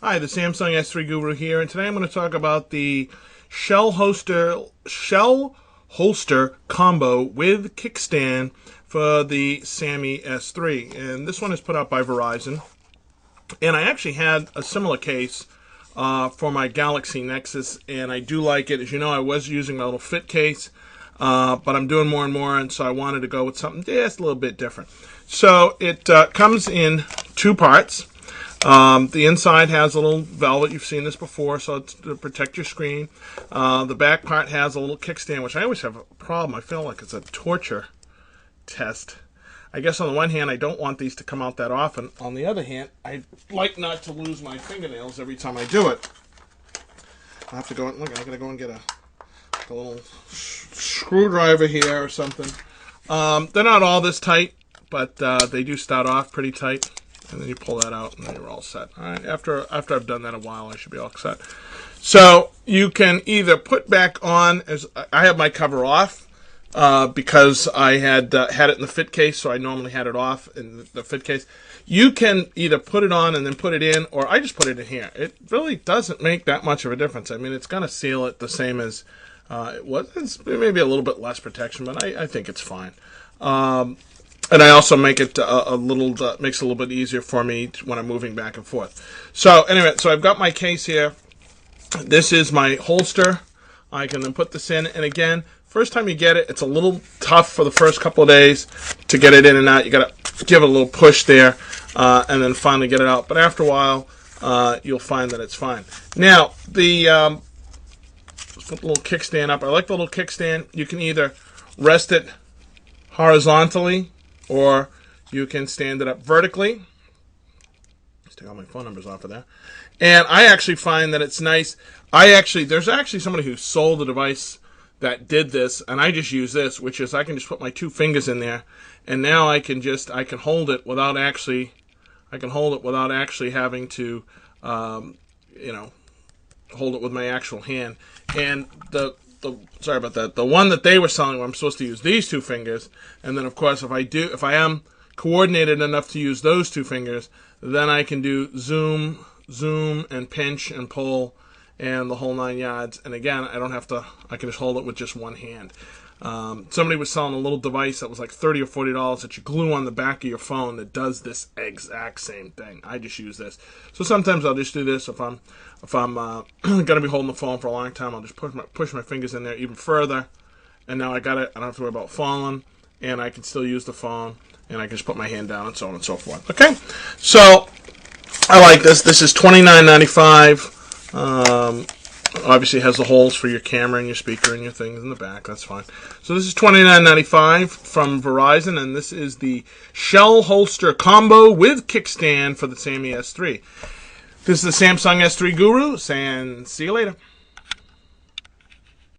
Hi, the Samsung S3 Guru here, and today I'm going to talk about the shell holster combo with kickstand for the SIII S3. And this one is put out by Verizon. And I actually had a similar case for my Galaxy Nexus, and I do like it. As you know, I was using my little fit case, but I'm doing more and more, and so I wanted to go with something just a little bit different. So it comes in two parts. The inside has a little velvet. You've seen this before, so it's to protect your screen. The back part has a little kickstand, which I always have a problem. I feel like it's a torture test. I guess on the one hand, I don't want these to come out that often. On the other hand, I like not to lose my fingernails every time I do it. I have to go. Look, I'm gonna go and get a little screwdriver here or something. They're not all this tight, but they do start off pretty tight. And then you pull that out, and then you're all set. All right. After I've done that a while, I should be all set. So you can either put back on, as I have my cover off because I had it in the fit case, so I normally had it off in the fit case. You can either put it on and then put it in, or I just put it in here. It really doesn't make that much of a difference. I mean, it's going to seal it the same as it was. It's maybe a little bit less protection, but I think it's fine. And I also make it makes it a little bit easier for me when I'm moving back and forth. So anyway, so I've got my case here. This is my holster. I can then put this in, and again, first time you get it, it's a little tough for the first couple of days to get it in and out. You got to give it a little push there, and then finally get it out. But after a while, you'll find that it's fine. Now, let's put the little kickstand up. I like the little kickstand. You can either rest it horizontally, or you can stand it up vertically. Let's take all my phone numbers off of there. And I actually find that it's nice. There's actually somebody who sold a device that did this, and I just use this, which is I can just put my two fingers in there, and now I can hold it without actually having to, hold it with my actual hand. And sorry about that. The one that they were selling, where I'm supposed to use these two fingers, and then of course if I am coordinated enough to use those two fingers, then I can do zoom, and pinch and pull, and the whole 9 yards. And again, I can just hold it with just one hand. Somebody was selling a little device that was like $30 or $40 that you glue on the back of your phone that does this exact same thing. I just use this. So sometimes I'll just do this if I'm going to be holding the phone for a long time. I'll just push my fingers in there even further, and now I got it. I don't have to worry about falling, and I can still use the phone, and I can just put my hand down, and so on and so forth. Okay, so I like this. This is $29.95. Obviously it has the holes for your camera and your speaker and your things in the back. That's fine. So this is $29.95 from Verizon, and this is the shell holster combo with kickstand for the SIII S3. This is the Samsung S3 Guru, and see you later.